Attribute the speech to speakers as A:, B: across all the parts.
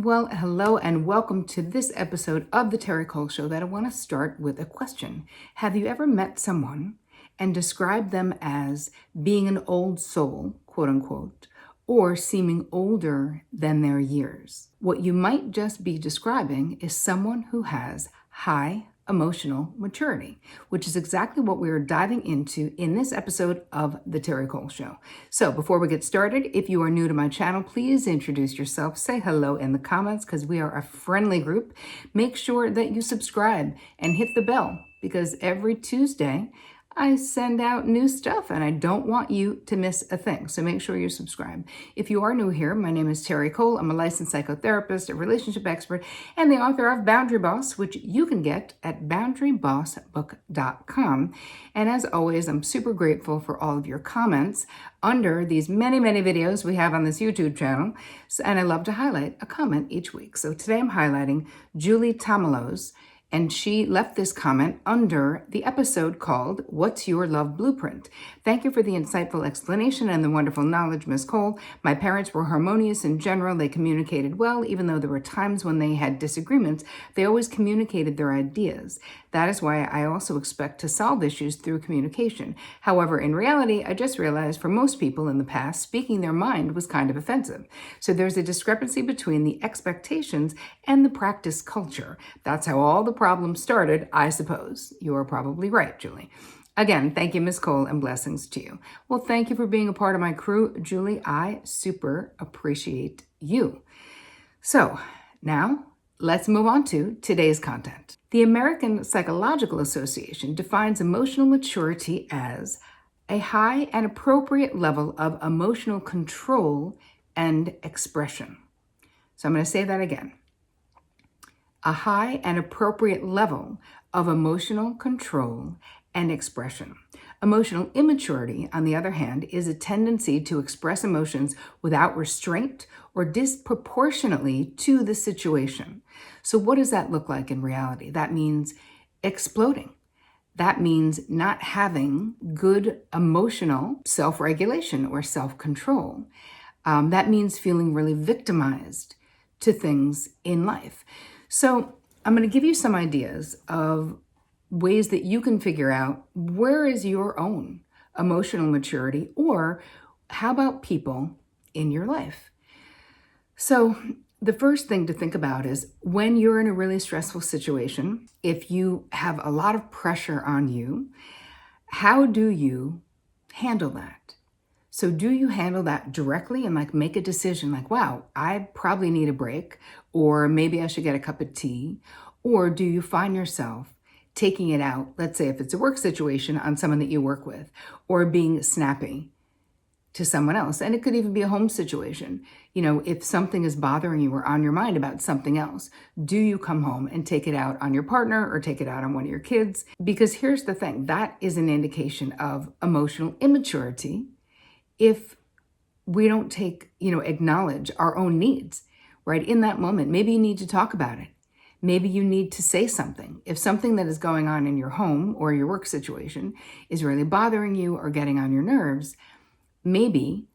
A: Well, hello and welcome to this episode of the Terri Cole Show that I want to start with a question. Have you ever met someone and described them as being an old soul, quote unquote, or seeming older than their years? What you might just be describing is someone who has high emotional maturity, which is exactly what we are diving into in this episode of The Terri Cole Show. So before we get started, if you are new to my channel, please introduce yourself, say hello in the comments because we are a friendly group. Make sure that you subscribe and hit the bell because every Tuesday I send out new stuff and I don't want you to miss a thing. So make sure you subscribe. If you are new here, my name is Terri Cole. I'm a licensed psychotherapist, a relationship expert, and the author of Boundary Boss, which you can get at boundarybossbook.com. And as always, I'm super grateful for all of your comments under these many videos we have on this YouTube channel. And I love to highlight a comment each week. So today I'm highlighting Julie Tamalos, and she left this comment under the episode called What's Your Love Blueprint? Thank you for the insightful explanation and the wonderful knowledge, Ms. Cole. My parents were harmonious in general. They communicated well, even though there were times when they had disagreements. They always communicated their ideas. That is why I also expect to solve issues through communication. However, in reality, I just realized for most people in the past, speaking their mind was kind of offensive. So there's a discrepancy between the expectations and the practice culture. That's how all the problems started, I suppose. You're probably right, Julie. Again, thank you, Ms. Cole, and blessings to you. Well, thank you for being a part of my crew, Julie. I super appreciate you. So now let's move on to today's content. The American Psychological Association defines emotional maturity as a high and appropriate level of emotional control and expression. So I'm going to say that again. A high and appropriate level of emotional control and expression. Emotional immaturity, on the other hand, is a tendency to express emotions without restraint or disproportionately to the situation. So what does that look like in reality? That means exploding. That means not having good emotional self-regulation or self-control. That means feeling really victimized to things in life. So I'm going to give you some ideas of ways that you can figure out where is your own emotional maturity, or how about people in your life. So the first thing to think about is when you're in a really stressful situation, if you have a lot of pressure on you, how do you handle that? So do you handle that directly and make a decision like, wow, I probably need a break, or maybe I should get a cup of tea? Or do you find yourself taking it out, let's say if it's a work situation, on someone that you work with, or being snappy to someone else? And it could even be a home situation. You know, if something is bothering you or on your mind about something else, do you come home and take it out on your partner or take it out on one of your kids? Because here's the thing, that is an indication of emotional immaturity if we don't acknowledge our own needs, right? In that moment, maybe you need to talk about it. Maybe you need to say something. If something that is going on in your home or your work situation is really bothering you or getting on your nerves, maybe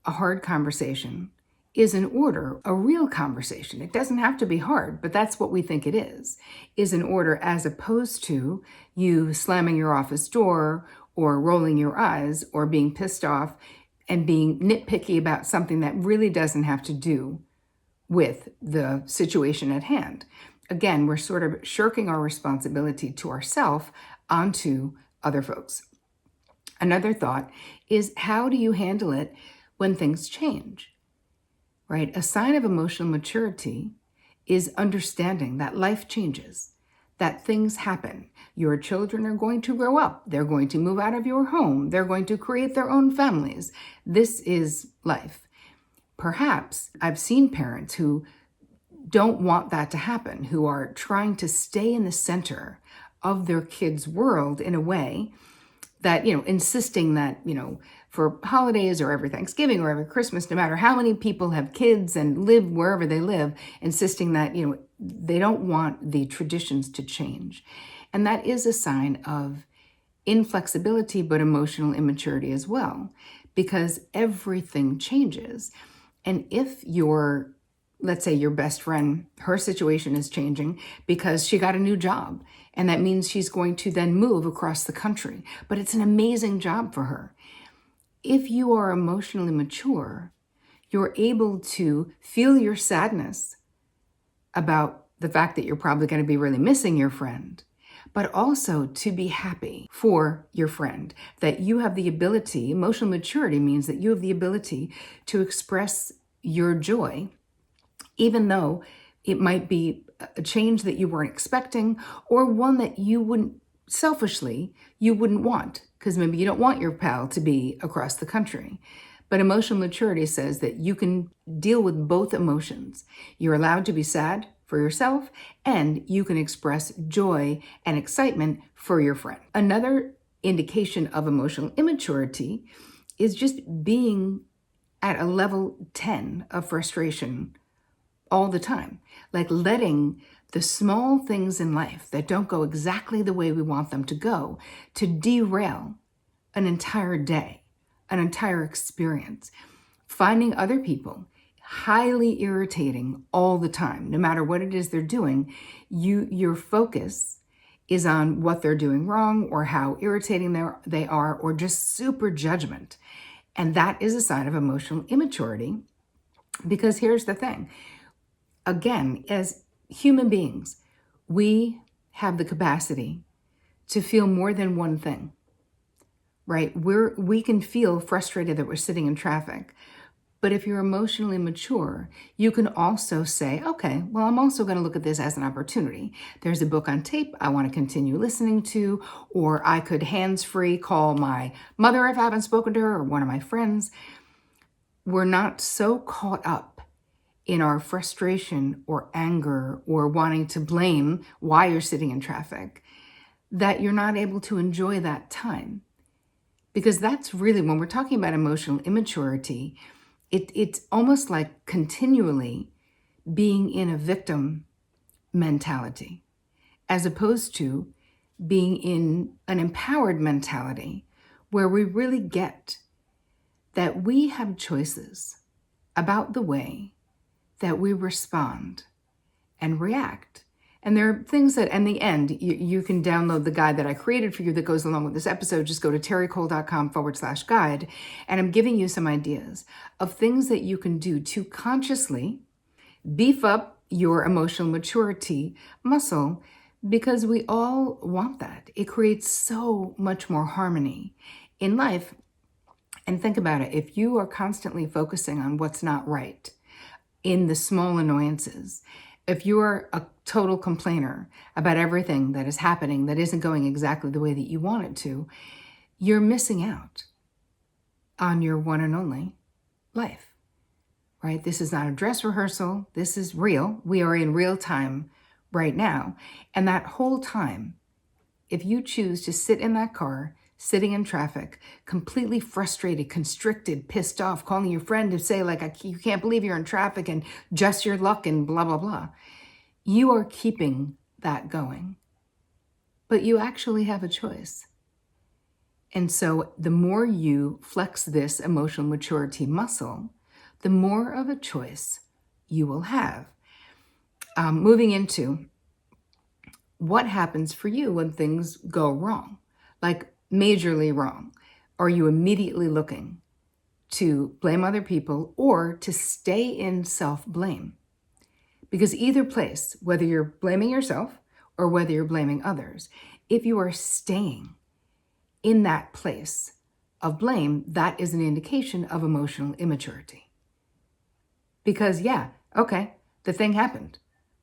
A: a hard conversation is in order. A real conversation, it doesn't have to be hard, but that's what we think it is in order, as opposed to you slamming your office door or rolling your eyes or being pissed off and being nitpicky about something that really doesn't have to do with the situation at hand. Again, we're sort of shirking our responsibility to ourselves onto other folks. Another thought is, how do you handle it when things change, right? A sign of emotional maturity is understanding that life changes, that things happen. Your children are going to grow up. They're going to move out of your home. They're going to create their own families. This is life. Perhaps I've seen parents who don't want that to happen, who are trying to stay in the center of their kids' world in a way that, insisting that, for holidays or every Thanksgiving or every Christmas, no matter how many people have kids and live wherever they live, insisting that, they don't want the traditions to change. And that is a sign of inflexibility, but emotional immaturity as well, because everything changes. And if your let's say your best friend, her situation is changing because she got a new job. And that means she's going to then move across the country. But it's an amazing job for her. If you are emotionally mature, you're able to feel your sadness about the fact that you're probably going to be really missing your friend, but also to be happy for your friend, that you have the ability. Emotional maturity means that you have the ability to express your joy, even though it might be a change that you weren't expecting, or one that you wouldn't, selfishly, you wouldn't want, because maybe you don't want your pal to be across the country. But emotional maturity says that you can deal with both emotions. You're allowed to be sad for yourself, and you can express joy and excitement for your friend. Another indication of emotional immaturity is just being at a level 10 of frustration all the time, like letting the small things in life that don't go exactly the way we want them to go to derail an entire day, an entire experience. Finding other people highly irritating all the time, no matter what it is they're doing, your focus is on what they're doing wrong or how irritating they are, or just super judgment. And that is a sign of emotional immaturity, because here's the thing. Again, as human beings, we have the capacity to feel more than one thing, right? We can feel frustrated that we're sitting in traffic. But if you're emotionally mature, you can also say, okay, well, I'm also going to look at this as an opportunity. There's a book on tape I want to continue listening to, or I could hands-free call my mother if I haven't spoken to her, or one of my friends. We're not so caught up in our frustration or anger or wanting to blame why you're sitting in traffic that you're not able to enjoy that time. Because that's really, when we're talking about emotional immaturity, it's almost like continually being in a victim mentality, as opposed to being in an empowered mentality where we really get that we have choices about the way that we respond and react. And there are things that, in the end, you can download the guide that I created for you that goes along with this episode. Just go to terricole.com/guide. And I'm giving you some ideas of things that you can do to consciously beef up your emotional maturity muscle, because we all want that. It creates so much more harmony in life. And think about it. If you are constantly focusing on what's not right in the small annoyances, if you are a total complainer about everything that is happening that isn't going exactly the way that you want it to, you're missing out on your one and only life, right? This is not a dress rehearsal. This is real. We are in real time right now. And that whole time, if you choose to sit in that car, sitting in traffic, completely frustrated, constricted, pissed off, calling your friend to say, like, you can't believe you're in traffic and just your luck and blah, blah, blah, you are keeping that going. But you actually have a choice. And so the more you flex this emotional maturity muscle, the more of a choice you will have. Moving into what happens for you when things go wrong, like majorly wrong. Are you immediately looking to blame other people or to stay in self-blame? Because either place, whether you're blaming yourself or whether you're blaming others, if you are staying in that place of blame, that is an indication of emotional immaturity. Because okay, the thing happened,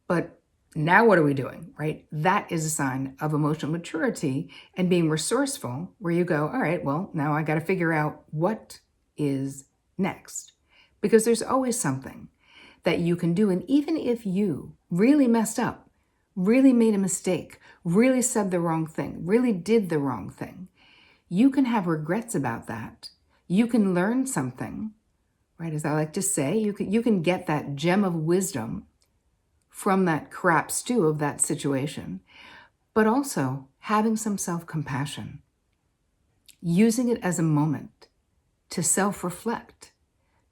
A: but now what are we doing, right? That is a sign of emotional maturity and being resourceful, where you go, all right, well, now I got to figure out what is next. Because there's always something that you can do. And even if you really messed up, really made a mistake, really said the wrong thing, really did the wrong thing, you can have regrets about that. You can learn something, right? As I like to say, you can get that gem of wisdom from that crap stew of that situation, but also having some self-compassion, using it as a moment to self-reflect,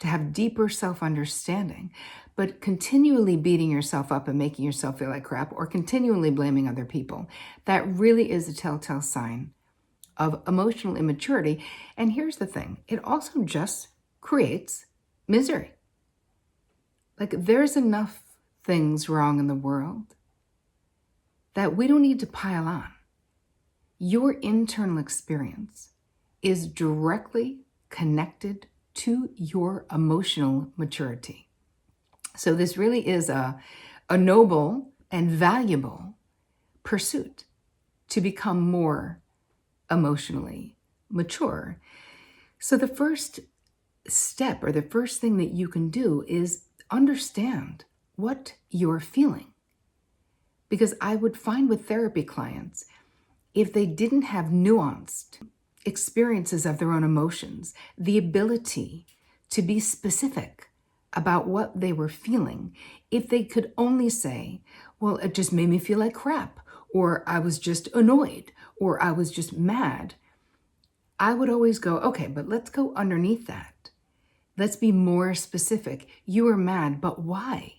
A: to have deeper self-understanding. But continually beating yourself up and making yourself feel like crap, or continually blaming other people, that really is a telltale sign of emotional immaturity. And here's the thing, it also just creates misery. Like, there's enough things wrong in the world that we don't need to pile on. Your internal experience is directly connected to your emotional maturity. So this really is a noble and valuable pursuit to become more emotionally mature. So the first step, or the first thing that you can do, is understand what you're feeling. Because I would find with therapy clients, if they didn't have nuanced experiences of their own emotions, the ability to be specific about what they were feeling, if they could only say, well, it just made me feel like crap, or I was just annoyed, or I was just mad, I would always go, okay, but let's go underneath that. Let's be more specific. You were mad, but why?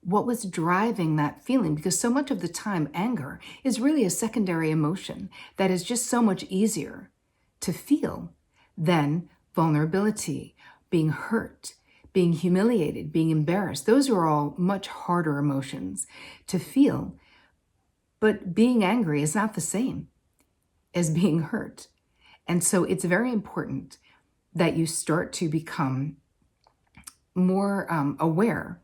A: What was driving that feeling? Because so much of the time, anger is really a secondary emotion that is just so much easier to feel than vulnerability, being hurt, being humiliated, being embarrassed. Those are all much harder emotions to feel. But being angry is not the same as being hurt. And so it's very important that you start to become more aware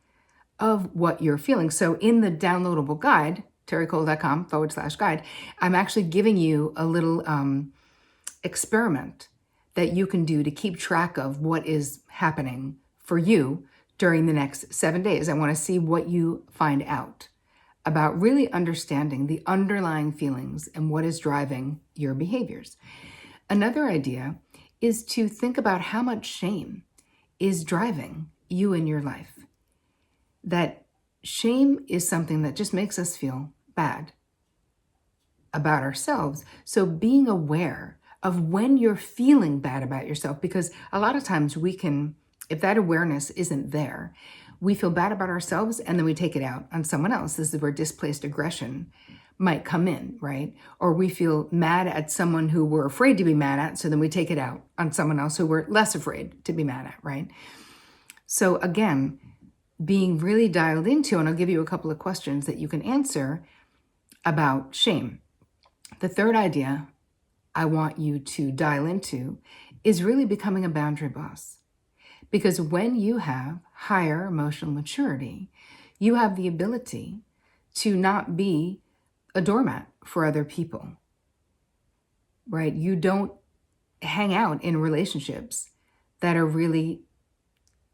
A: of what you're feeling. So in the downloadable guide, terricole.com/guide, I'm actually giving you a little experiment that you can do to keep track of what is happening for you during the next 7 days. I want to see what you find out about really understanding the underlying feelings and what is driving your behaviors. Another idea is to think about how much shame is driving you in your life. That shame is something that just makes us feel bad about ourselves. So being aware of when you're feeling bad about yourself, because a lot of times we can, if that awareness isn't there, we feel bad about ourselves and then we take it out on someone else. This is where displaced aggression might come in, right? Or we feel mad at someone who we're afraid to be mad at, so then we take it out on someone else who we're less afraid to be mad at, right? So again, being really dialed into, and I'll give you a couple of questions that you can answer about shame. The third idea I want you to dial into is really becoming a boundary boss. Because when you have higher emotional maturity, you have the ability to not be a doormat for other people, right? You don't hang out in relationships that are really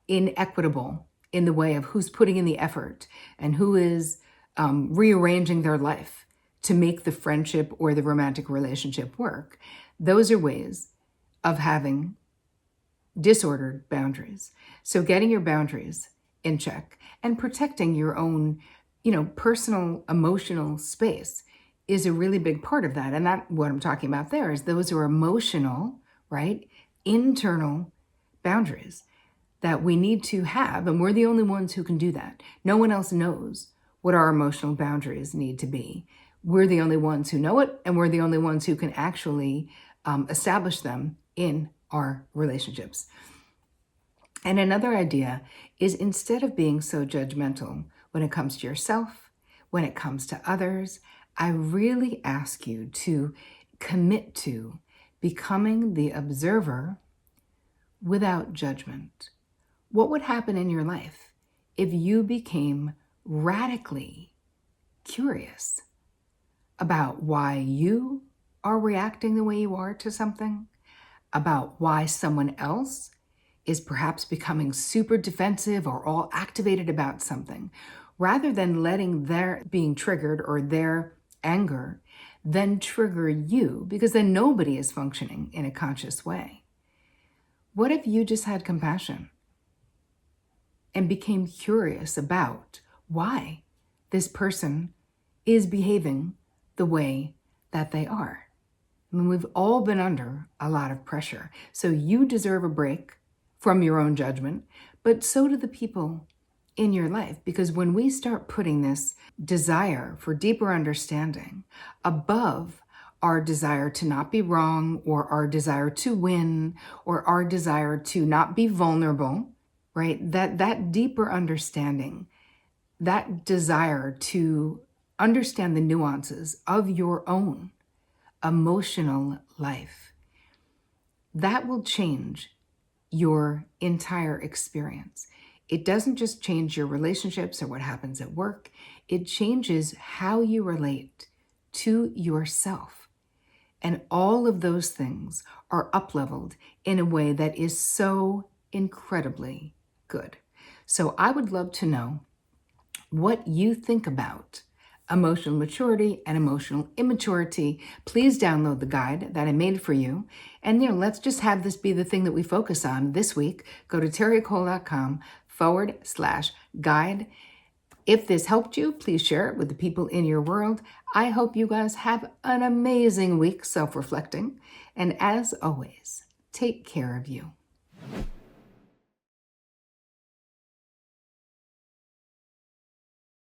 A: inequitable in the way of who's putting in the effort and who is rearranging their life to make the friendship or the romantic relationship work. Those are ways of having disordered boundaries. So getting your boundaries in check and protecting your own, personal emotional space is a really big part of that. And that, what I'm talking about there, is those are emotional, right? Internal boundaries that we need to have. And we're the only ones who can do that. No one else knows what our emotional boundaries need to be. We're the only ones who know it, and we're the only ones who can actually establish them in our relationships. And another idea is, instead of being so judgmental when it comes to yourself, when it comes to others, I really ask you to commit to becoming the observer without judgment. What would happen in your life if you became radically curious about why you are reacting the way you are to something, about why someone else is perhaps becoming super defensive or all activated about something, rather than letting their being triggered or their anger then trigger you, because then nobody is functioning in a conscious way. What if you just had compassion and became curious about why this person is behaving the way that they are? I mean, we've all been under a lot of pressure. So you deserve a break from your own judgment, but so do the people in your life. Because when we start putting this desire for deeper understanding above our desire to not be wrong, or our desire to win, or our desire to not be vulnerable, right? That deeper understanding, that desire to understand the nuances of your own emotional life, that will change your entire experience. It doesn't just change your relationships or what happens at work. It changes how you relate to yourself. And all of those things are up-leveled in a way that is so incredibly good. So I would love to know what you think about emotional maturity and emotional immaturity. Please download the guide that I made for you. And let's just have this be the thing that we focus on this week. Go to terricole.com/guide. If this helped you, please share it with the people in your world. I hope you guys have an amazing week self-reflecting. And as always, take care of you.